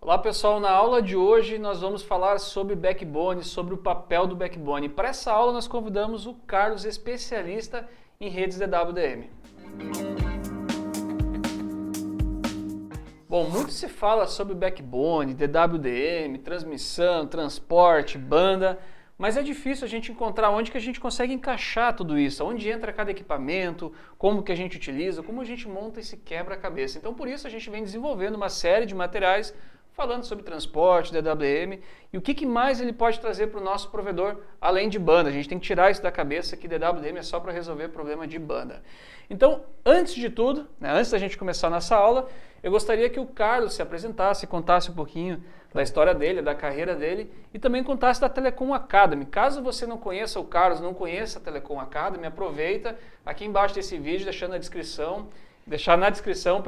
Olá pessoal, na aula de hoje nós vamos falar sobre backbone, sobre o papel do backbone. Para essa aula nós convidamos o Carlos, especialista em redes DWDM. Bom, muito se fala sobre backbone, DWDM, transmissão, transporte, banda, mas é difícil a gente encontrar onde que a gente consegue encaixar tudo isso, onde entra cada equipamento, como que a gente utiliza, como a gente monta esse quebra-cabeça. Então por isso a gente vem desenvolvendo uma série de materiais falando sobre transporte, DWDM e o que mais ele pode trazer para o nosso provedor, além de banda. A gente tem que tirar isso da cabeça que DWDM é só para resolver problema de banda. Então, antes de tudo, antes da gente começar a nossa aula, eu gostaria que o Carlos se apresentasse, contasse um pouquinho da história dele, da carreira dele e também contasse da Telecom Academy. Caso você não conheça o Carlos, não conheça a Telecom Academy, aproveita aqui embaixo desse vídeo, deixar na descrição,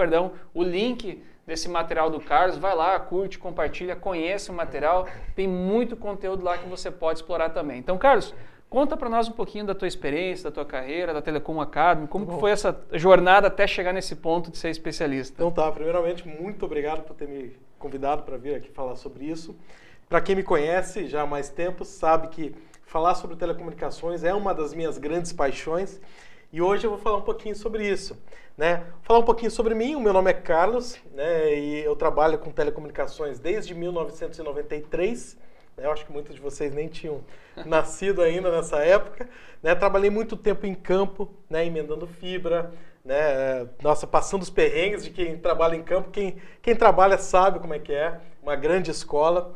o link desse material do Carlos. Vai lá, curte, compartilha, conheça o material, tem muito conteúdo lá que você pode explorar também. Então, Carlos, conta para nós um pouquinho da tua experiência, da tua carreira, da Telecom Academy, como que foi essa jornada até chegar nesse ponto de ser especialista. Então tá, primeiramente, muito obrigado por ter me convidado para vir aqui falar sobre isso. Para quem me conhece já há mais tempo, sabe que falar sobre telecomunicações é uma das minhas grandes paixões e hoje eu vou falar um pouquinho sobre isso. Falar um pouquinho sobre mim, o meu nome é Carlos, e eu trabalho com telecomunicações desde 1993, eu acho que muitos de vocês nem tinham nascido ainda nessa época. Trabalhei muito tempo em campo, emendando fibra, passando os perrengues de quem trabalha em campo. Quem trabalha sabe como é que é, uma grande escola.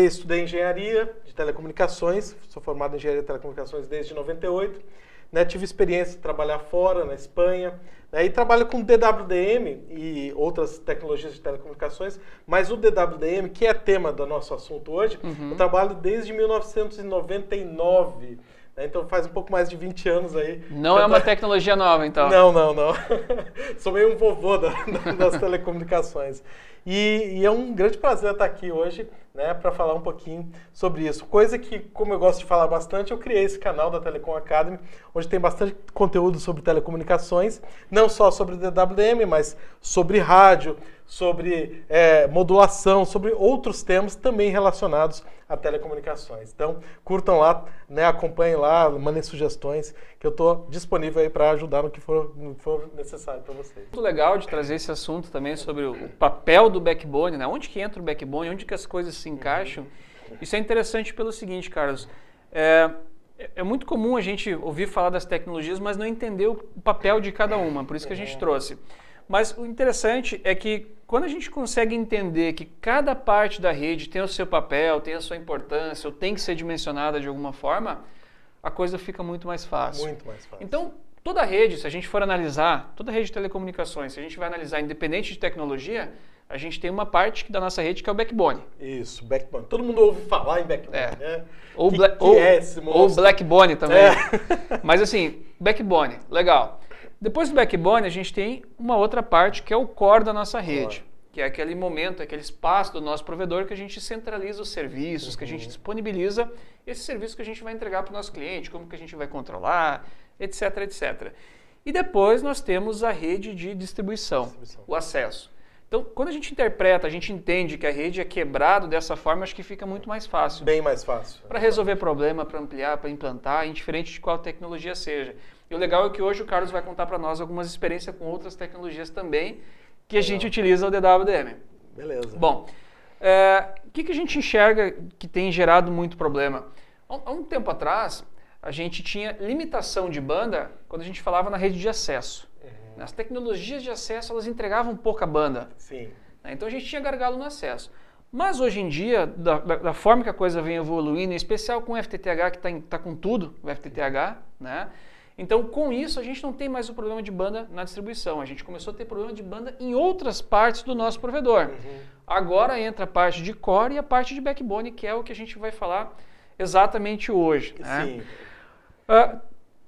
Estudei engenharia de telecomunicações, sou formado em engenharia de telecomunicações desde 98. Tive experiência de trabalhar fora, na Espanha, e trabalho com DWDM e outras tecnologias de telecomunicações, mas o DWDM, que é tema do nosso assunto hoje, eu trabalho desde 1999, então faz um pouco mais de 20 anos aí. Não é uma tecnologia nova, então? Não. Sou meio um vovô das telecomunicações. E é um grande prazer estar aqui hoje, para falar um pouquinho sobre isso. Coisa que, como eu gosto de falar bastante, eu criei esse canal da Telecom Academy, onde tem bastante conteúdo sobre telecomunicações, não só sobre DWDM, mas sobre rádio, sobre modulação, sobre outros temas também relacionados a telecomunicações. Então, curtam lá, acompanhem lá, mandem sugestões, que eu estou disponível aí para ajudar no que for necessário para vocês. Muito legal de trazer esse assunto também sobre o papel do backbone, onde que entra o backbone, onde que as coisas se encaixam. Isso é interessante pelo seguinte, Carlos, é muito comum a gente ouvir falar das tecnologias, mas não entender o papel de cada uma, por isso que a gente trouxe. Mas o interessante é que quando a gente consegue entender que cada parte da rede tem o seu papel, tem a sua importância, ou tem que ser dimensionada de alguma forma, a coisa fica muito mais fácil. Muito mais fácil. Então, toda rede, se a gente for analisar, toda rede de telecomunicações, se a gente vai analisar independente de tecnologia, a gente tem uma parte da nossa rede que é o backbone. Isso, backbone. Todo mundo ouve falar em backbone, Ou Blackbone também. Mas assim, backbone, legal. Depois do backbone, a gente tem uma outra parte que é o core da nossa rede, que é aquele momento, aquele espaço do nosso provedor que a gente centraliza os serviços, que a gente disponibiliza esse serviço que a gente vai entregar para o nosso cliente, como que a gente vai controlar, etc, etc. E depois nós temos a rede de distribuição, o acesso. Então, quando a gente interpreta, a gente entende que a rede é quebrado dessa forma, acho que fica muito mais fácil. Bem mais fácil. Para resolver problema, para ampliar, para implantar, indiferente de qual tecnologia seja. E o legal é que hoje o Carlos vai contar para nós algumas experiências com outras tecnologias também, que a gente utiliza o DWDM. Beleza. Bom, o que a gente enxerga que tem gerado muito problema? Há um tempo atrás, a gente tinha limitação de banda quando a gente falava na rede de acesso. As tecnologias de acesso, elas entregavam pouca banda. Sim. Então a gente tinha gargalo no acesso. Mas hoje em dia, da forma que a coisa vem evoluindo, em especial com o FTTH, que está com tudo, o FTTH, então com isso a gente não tem mais o problema de banda na distribuição. A gente começou a ter problema de banda em outras partes do nosso provedor. Agora entra a parte de core e a parte de backbone, que é o que a gente vai falar exatamente hoje. Sim.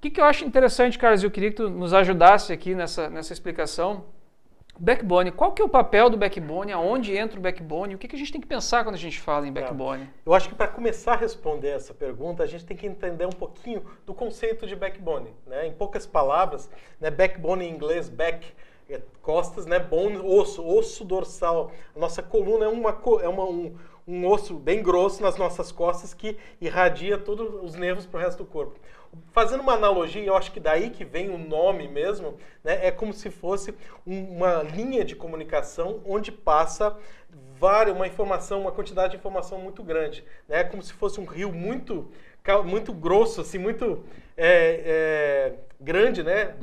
O que eu acho interessante, Carlos, eu queria que tu nos ajudasse aqui nessa explicação. Backbone, qual que é o papel do backbone, aonde entra o backbone, o que a gente tem que pensar quando a gente fala em backbone? Eu acho que para começar a responder essa pergunta, a gente tem que entender um pouquinho do conceito de backbone. Em poucas palavras, backbone em inglês, back Costas, né? Bone, osso dorsal. A nossa coluna é um osso bem grosso nas nossas costas que irradia todos os nervos para o resto do corpo. Fazendo uma analogia, eu acho que daí que vem o nome mesmo, né? É como se fosse uma linha de comunicação onde passa uma quantidade de informação muito grande, né? É como se fosse um rio muito grosso, assim, muito grande, né?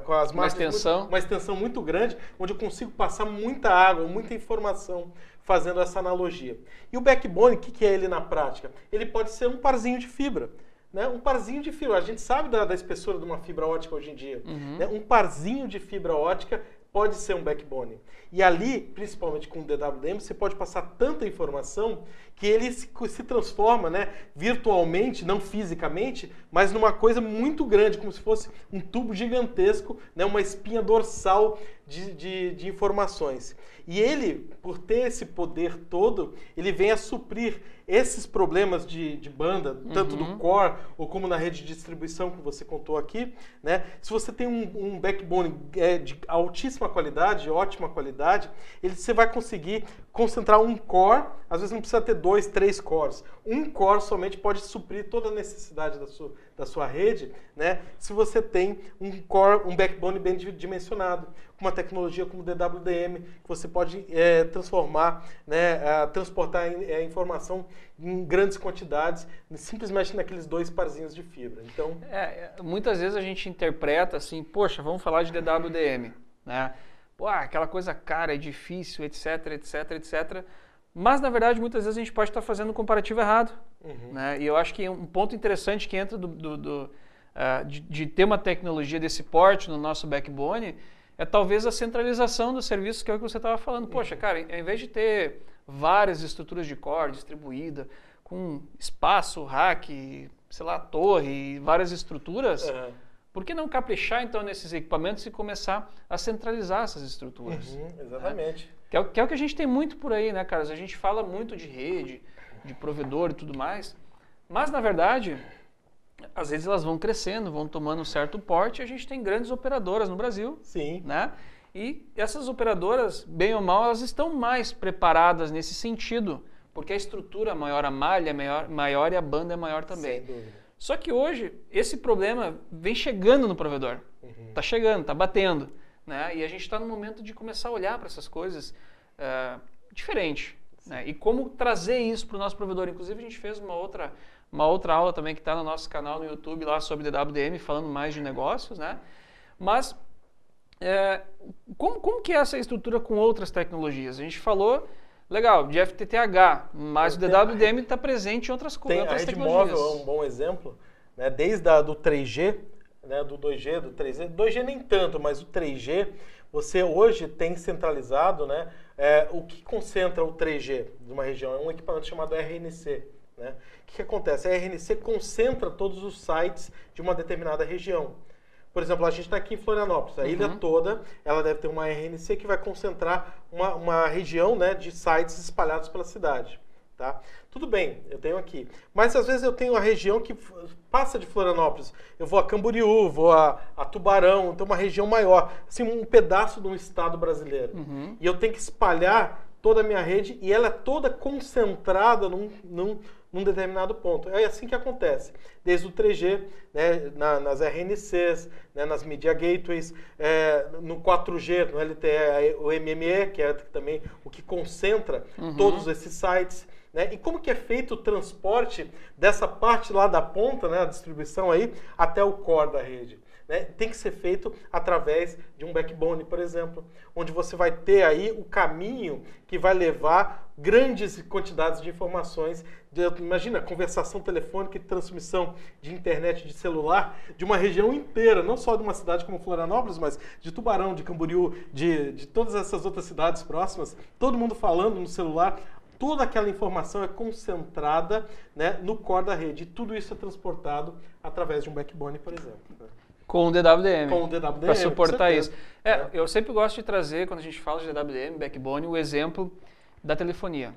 Com as margens, uma extensão muito grande, onde eu consigo passar muita água, muita informação fazendo essa analogia. E o backbone, o que é ele na prática? Ele pode ser um parzinho de fibra. Né? Um parzinho de fibra. A gente sabe da espessura de uma fibra ótica hoje em dia. Né? Um parzinho de fibra ótica pode ser um backbone. E ali, principalmente com o DWDM, você pode passar tanta informação que ele se transforma, né, virtualmente, não fisicamente, mas numa coisa muito grande, como se fosse um tubo gigantesco, né, uma espinha dorsal de informações. E ele, por ter esse poder todo, ele vem a suprir esses problemas de banda, tanto do core ou como na rede de distribuição que você contou aqui, né? Se você tem um backbone de altíssima qualidade, de ótima qualidade, você vai conseguir concentrar um core, às vezes não precisa ter 2, 3 cores. Um core somente pode suprir toda a necessidade da sua rede, né? Se você tem um backbone bem dimensionado, com uma tecnologia como o DWDM, que você pode transformar, né, transportar informação em grandes quantidades, simplesmente naqueles 2 parzinhos de fibra. Então, muitas vezes a gente interpreta assim, poxa, vamos falar de DWDM, né? Pô, aquela coisa cara, é difícil, etc, etc, etc. Mas, na verdade, muitas vezes a gente pode estar fazendo um comparativo errado. Né? E eu acho que um ponto interessante que entra de ter uma tecnologia desse porte no nosso backbone é talvez a centralização dos serviços, que é o que você estava falando. Poxa, cara, ao invés de ter várias estruturas de core distribuída, com espaço, rack, sei lá, torre, várias estruturas, por que não caprichar então nesses equipamentos e começar a centralizar essas estruturas? Exatamente. Né? Que é o que a gente tem muito por aí, né, cara? A gente fala muito de rede, de provedor e tudo mais, mas na verdade, às vezes elas vão crescendo, vão tomando um certo porte, e a gente tem grandes operadoras no Brasil. Sim. Né? E essas operadoras, bem ou mal, elas estão mais preparadas nesse sentido, porque a estrutura é maior, a malha é maior e a banda é maior também. Sem dúvida. Só que hoje, esse problema vem chegando no provedor. Está chegando, está batendo. Né? E a gente está no momento de começar a olhar para essas coisas diferente. Né? E como trazer isso para o nosso provedor. Inclusive, a gente fez uma outra aula também que está no nosso canal no YouTube lá sobre DWDM, falando mais de negócios. Né? Mas, como que é essa estrutura com outras tecnologias? A gente falou... Legal, de FTTH, mas o DWDM está presente em outras tecnologias. A rede móvel é um bom exemplo, né? Desde do 3G, né? Do 2G, do 3G. 2G nem tanto, mas o 3G, você hoje tem centralizado, né? O que concentra o 3G de uma região? É um equipamento chamado RNC. Né? O que acontece? A RNC concentra todos os sites de uma determinada região. Por exemplo, a gente está aqui em Florianópolis, a ilha toda, ela deve ter uma RNC que vai concentrar uma região, né, de sites espalhados pela cidade. Tá? Tudo bem, eu tenho aqui. Mas às vezes eu tenho uma região que passa de Florianópolis. Eu vou a Camboriú, vou a Tubarão, então uma região maior, assim, um pedaço de um estado brasileiro. E eu tenho que espalhar toda a minha rede e ela é toda concentrada num determinado ponto. É assim que acontece. Desde o 3G, né, nas RNCs, né, nas Media Gateways, no 4G, no LTE, o MME, que é também o que concentra todos esses sites. Né? E como que é feito o transporte dessa parte lá da ponta, né, a distribuição aí, até o core da rede? Né? Tem que ser feito através de um backbone, por exemplo, onde você vai ter aí o caminho que vai levar grandes quantidades de informações. Imagina, conversação telefônica e transmissão de internet de celular de uma região inteira, não só de uma cidade como Florianópolis, mas de Tubarão, de Camboriú, de todas essas outras cidades próximas, todo mundo falando no celular. Toda aquela informação é concentrada, né, no core da rede. E tudo isso é transportado através de um backbone, por exemplo. Com o DWDM. Com o DWDM. Para suportar isso. Eu sempre gosto de trazer, quando a gente fala de DWDM, backbone, o exemplo da telefonia.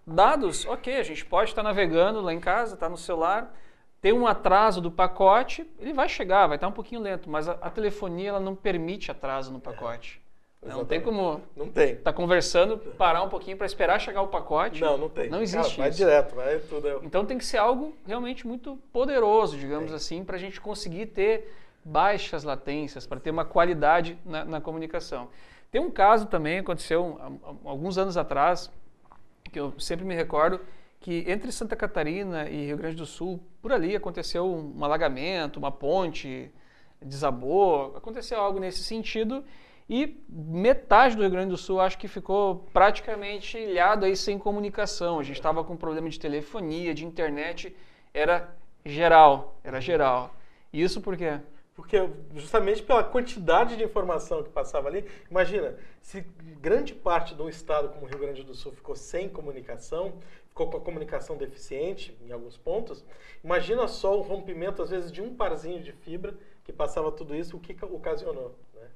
Dados, ok, a gente pode estar navegando lá em casa, está no celular, tem um atraso do pacote, ele vai chegar, vai estar um pouquinho lento, mas a telefonia ela não permite atraso no pacote. Não tem como Não tem. estar conversando, parar um pouquinho para esperar chegar o pacote. Não tem. Não existe Vai isso. direto, vai tudo. Então tem que ser algo realmente muito poderoso, digamos assim, para a gente conseguir ter baixas latências, para ter uma qualidade na comunicação. Tem um caso também, aconteceu alguns anos atrás, que eu sempre me recordo, que entre Santa Catarina e Rio Grande do Sul, por ali aconteceu um alagamento, uma ponte desabou, aconteceu algo nesse sentido e metade do Rio Grande do Sul acho que ficou praticamente ilhado aí sem comunicação. A gente estava com problema de telefonia, de internet, era geral. Isso por quê? Porque justamente pela quantidade de informação que passava ali, imagina, se grande parte de um estado como o Rio Grande do Sul ficou sem comunicação, ficou com a comunicação deficiente em alguns pontos, imagina só o rompimento, às vezes, de um parzinho de fibra que passava tudo isso, o que ocasionou, né?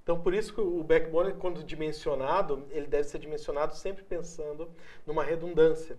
Então, por isso que o backbone, quando dimensionado, ele deve ser dimensionado sempre pensando numa redundância,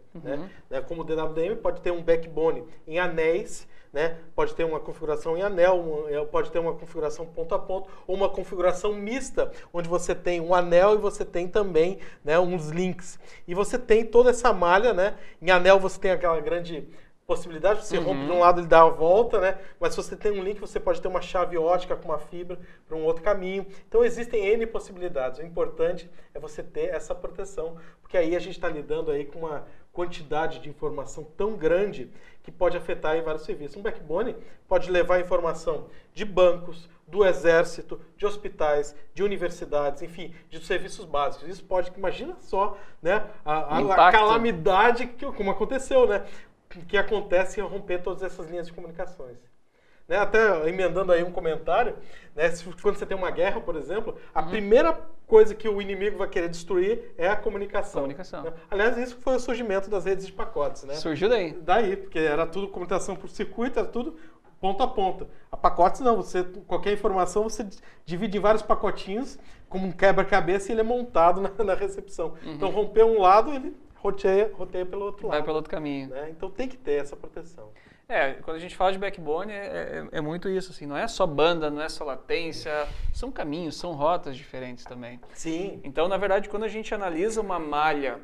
né? Como o DWDM pode ter um backbone em anéis, né? Pode ter uma configuração em anel, pode ter uma configuração ponto a ponto, ou uma configuração mista, onde você tem um anel e você tem também, né, uns links. E você tem toda essa malha, né? Em anel você tem aquela grande possibilidade, você rompe de um lado e dá a volta, né? Mas se você tem um link, você pode ter uma chave ótica com uma fibra para um outro caminho. Então existem N possibilidades. O importante é você ter essa proteção, porque aí a gente está lidando aí com uma quantidade de informação tão grande que pode afetar aí vários serviços. Um backbone pode levar informação de bancos, do exército, de hospitais, de universidades, enfim, de serviços básicos. Isso pode, imagina só, né, a calamidade como aconteceu, né? Que acontece em romper todas essas linhas de comunicações. Né? Até emendando aí um comentário, né? Quando você tem uma guerra, por exemplo, a primeira coisa que o inimigo vai querer destruir é a comunicação. Né? Aliás, isso foi o surgimento das redes de pacotes. Né? Surgiu daí? Daí, porque era tudo comunicação por circuito, era tudo ponto a ponto. A pacotes não, qualquer informação você divide em vários pacotinhos, como um quebra-cabeça, e ele é montado na recepção. Então, romper um lado, ele roteia pelo outro lado. Vai pelo outro caminho. Né? Então tem que ter essa proteção. Quando a gente fala de backbone, é muito isso, assim, não é só banda, não é só latência, são caminhos, são rotas diferentes também. Sim. Então, na verdade, quando a gente analisa uma malha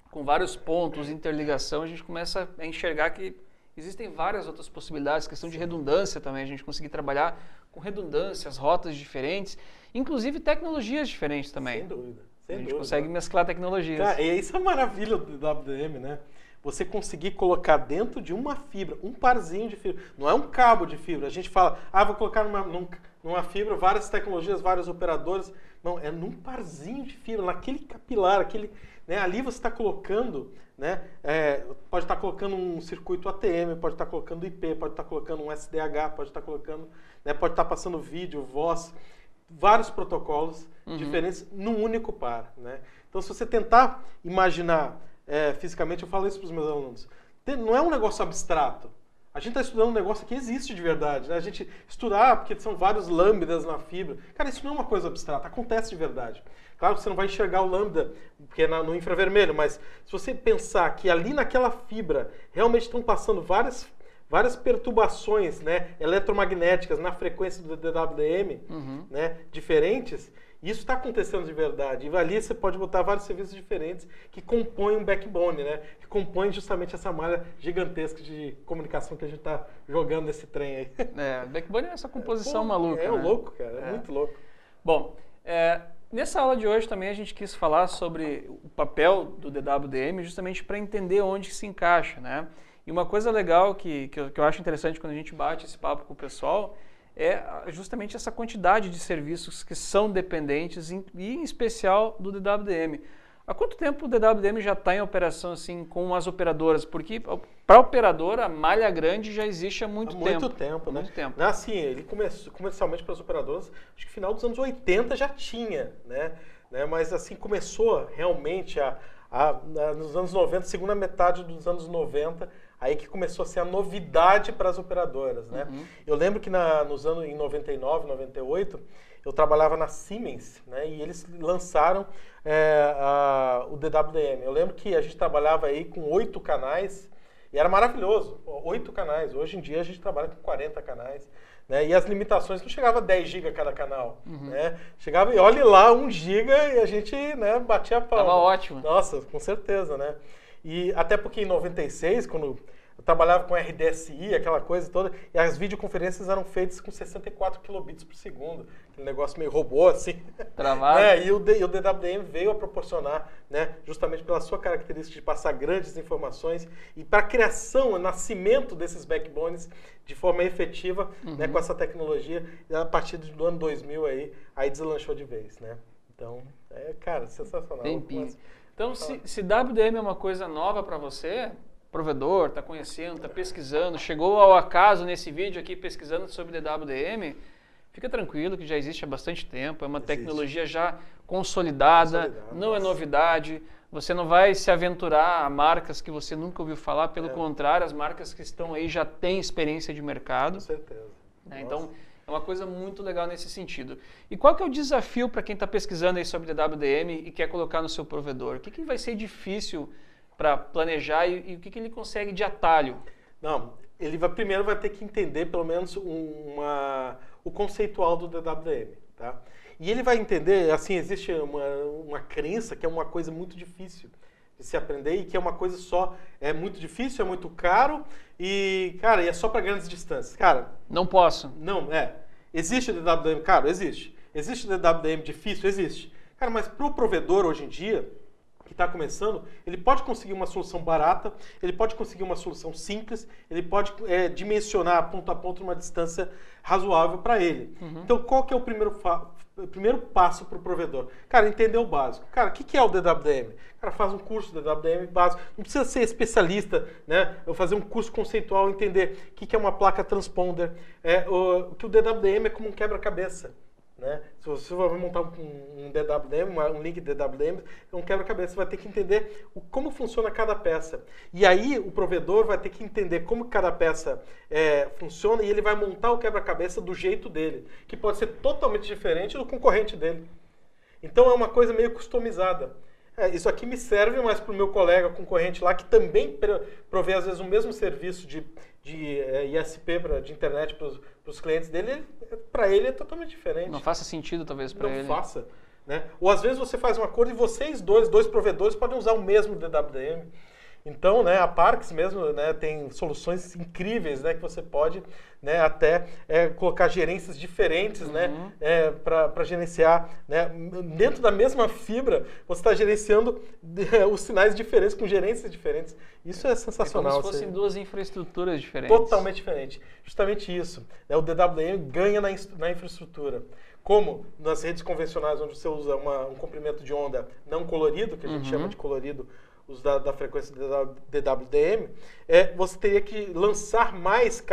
com vários pontos, interligação, a gente começa a enxergar que existem várias outras possibilidades, questão de redundância também, a gente conseguir trabalhar com redundâncias, rotas diferentes, inclusive tecnologias diferentes também. Sem dúvida. A gente consegue mesclar tecnologias. Cara, e isso é a maravilha do WDM, né? Você conseguir colocar dentro de uma fibra, um parzinho de fibra. Não é um cabo de fibra. A gente fala, vou colocar numa fibra várias tecnologias, vários operadores. Não, é num parzinho de fibra, naquele capilar, né? Ali você está colocando, né? Pode estar colocando um circuito ATM, pode estar colocando IP, pode estar colocando um SDH, pode estar colocando, né? Pode estar passando vídeo, voz, vários protocolos diferentes num único par, né? Então, se você tentar imaginar fisicamente, eu falo isso para os meus alunos, não é um negócio abstrato. A gente está estudando um negócio que existe de verdade, né? A gente estudar porque são vários lambdas na fibra. Cara, isso não é uma coisa abstrata, acontece de verdade. Claro que você não vai enxergar o lambda, porque é no infravermelho, mas se você pensar que ali naquela fibra realmente estão passando várias perturbações, né, eletromagnéticas na frequência do DWDM, né, diferentes, isso está acontecendo de verdade. E ali você pode botar vários serviços diferentes que compõem um backbone, né, que compõem justamente essa malha gigantesca de comunicação que a gente está jogando nesse trem aí. Backbone é essa composição maluca. É louco, cara, é muito louco. Bom, nessa aula de hoje também a gente quis falar sobre o papel do DWDM justamente para entender onde se encaixa, né? E uma coisa legal que eu acho interessante quando a gente bate esse papo com o pessoal é justamente essa quantidade de serviços que são dependentes, e em especial do DWDM. Há quanto tempo o DWDM já está em operação assim, com as operadoras? Porque para a operadora, a malha grande já existe há muito tempo. Muito tempo, né? Muito tempo. Assim, ele comercialmente para as operadoras, acho que final dos anos 80 já tinha, né? Mas assim, começou realmente nos anos 90, segunda metade dos anos 90, aí que começou a ser a novidade para as operadoras, né? Eu lembro que em 99, 98, eu trabalhava na Siemens, né? E eles lançaram o DWDM. Eu lembro que a gente trabalhava aí com 8 canais E era maravilhoso, 8 canais. Hoje em dia a gente trabalha com 40 canais. Né? E as limitações não chegava a 10 GB cada canal. Né? Chegava, e olhe lá, 1 GB e a gente, né, batia a palma. Tava ótimo. Nossa, com certeza, né? E até porque em 96, quando eu trabalhava com RDSI, aquela coisa toda, e as videoconferências eram feitas com 64 kilobits por segundo. Aquele negócio meio robô, assim. Travado. E o DWDM veio a proporcionar, né, justamente pela sua característica de passar grandes informações e para a criação, o nascimento desses backbones de forma efetiva, né, com essa tecnologia, e a partir do ano 2000 aí deslanchou de vez, né? Então, cara, sensacional. Bem pique. Então, se WDM é uma coisa nova para você, provedor, está conhecendo, está pesquisando, chegou ao acaso nesse vídeo aqui pesquisando sobre DWDM, fica tranquilo que já existe há bastante tempo, é uma tecnologia já consolidada, não é novidade, você não vai se aventurar a marcas que você nunca ouviu falar, pelo contrário, as marcas que estão aí já têm experiência de mercado. Com certeza. Né? Então, é uma coisa muito legal nesse sentido. E qual que é o desafio para quem está pesquisando aí sobre DWDM e quer colocar no seu provedor? O que vai ser difícil para planejar e o que ele consegue de atalho? Não, ele primeiro vai ter que entender pelo menos o conceitual do DWDM, tá? E ele vai entender, assim, existe uma crença que é uma coisa muito difícil de se aprender e que é uma coisa só, é muito difícil, é muito caro e, cara, e é só para grandes distâncias. Cara, não posso. Não, existe DWDM caro? Existe. Existe DWDM difícil? Existe. Cara, mas para o provedor hoje em dia, que está começando, ele pode conseguir uma solução barata, ele pode conseguir uma solução simples, ele pode dimensionar ponto a ponto uma distância razoável para ele. Então, qual que é o primeiro passo para o provedor? Cara, entender o básico. Cara, o que é o DWDM? Cara, faz um curso de DWDM básico. Não precisa ser especialista, né? Eu fazer um curso conceitual, entender o que é uma placa transponder. Que o DWDM é como um quebra-cabeça. Né? Se você vai montar um DWDM, um link DWDM, é um quebra-cabeça. Você vai ter que entender como funciona cada peça. E aí o provedor vai ter que entender como cada peça funciona e ele vai montar o quebra-cabeça do jeito dele, que pode ser totalmente diferente do concorrente dele. Então é uma coisa meio customizada. Isso aqui me serve, mas para o meu colega concorrente lá, que também provê às vezes o mesmo serviço de ISP de internet para os clientes dele, para ele é totalmente diferente. Não faça sentido, talvez, para ele. Não faça. Né? Ou às vezes você faz um acordo e vocês dois provedores, podem usar o mesmo DWDM. Então, né, a Parks mesmo, né, tem soluções incríveis, né, que você pode, né, até colocar gerências diferentes, né, para gerenciar, né, dentro da mesma fibra, você está gerenciando os sinais diferentes com gerências diferentes. Isso é sensacional. É como se fossem duas infraestruturas diferentes. Totalmente diferente. Justamente isso. Né, o DWDM ganha na infraestrutura. Como nas redes convencionais, onde você usa um comprimento de onda não colorido, que a gente chama de colorido, os da frequência DWDM, você teria que lançar mais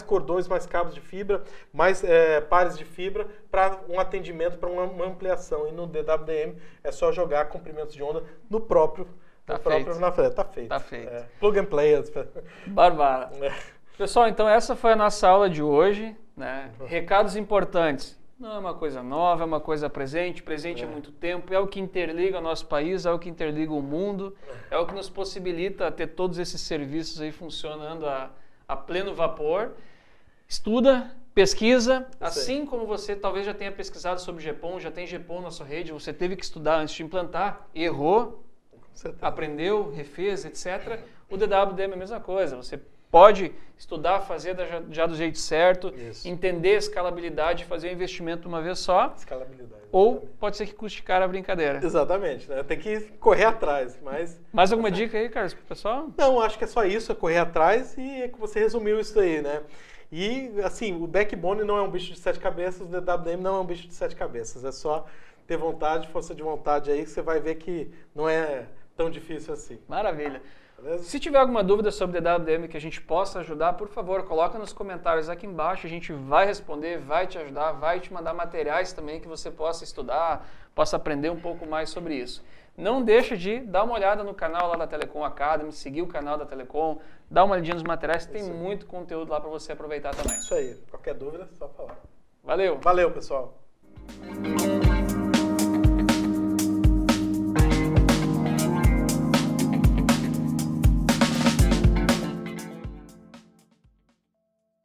cordões, mais cabos de fibra, mais pares de fibra para um atendimento, para uma ampliação. E no DWDM é só jogar comprimentos de onda no próprio. Tá feito. Tá feito. Tá feito. Plug and play. Bárbara. Pessoal, então essa foi a nossa aula de hoje. Né? Recados importantes. Não é uma coisa nova, é uma coisa presente há muito tempo, é o que interliga o nosso país, é o que interliga o mundo, é o que nos possibilita ter todos esses serviços aí funcionando a pleno vapor. Estuda, pesquisa, assim como você talvez já tenha pesquisado sobre GPON, já tem GPON na sua rede, você teve que estudar antes de implantar, errou, aprendeu, refez, etc. O DWDM é a mesma coisa, você pode estudar, fazer já do jeito certo, entender a escalabilidade, fazer o investimento uma vez só. Escalabilidade. Ou pode ser que custe caro a brincadeira. Exatamente, né? Tem que correr atrás. Mais alguma dica aí, Carlos, pro pessoal? Não, acho que é só isso, é correr atrás e é que você resumiu isso aí, né? E, assim, o backbone não é um bicho de 7 cabeças, o DWDM não é um bicho de 7 cabeças. É só ter vontade, força de vontade aí, que você vai ver que não é tão difícil assim. Maravilha. Se tiver alguma dúvida sobre DWDM que a gente possa ajudar, por favor, coloca nos comentários aqui embaixo, a gente vai responder, vai te ajudar, vai te mandar materiais também que você possa estudar, possa aprender um pouco mais sobre isso. Não deixa de dar uma olhada no canal lá da Telecom Academy, seguir o canal da Telecom, dar uma olhadinha nos materiais, tem muito conteúdo lá para você aproveitar também. Isso aí, qualquer dúvida é só falar. Valeu! Valeu, pessoal!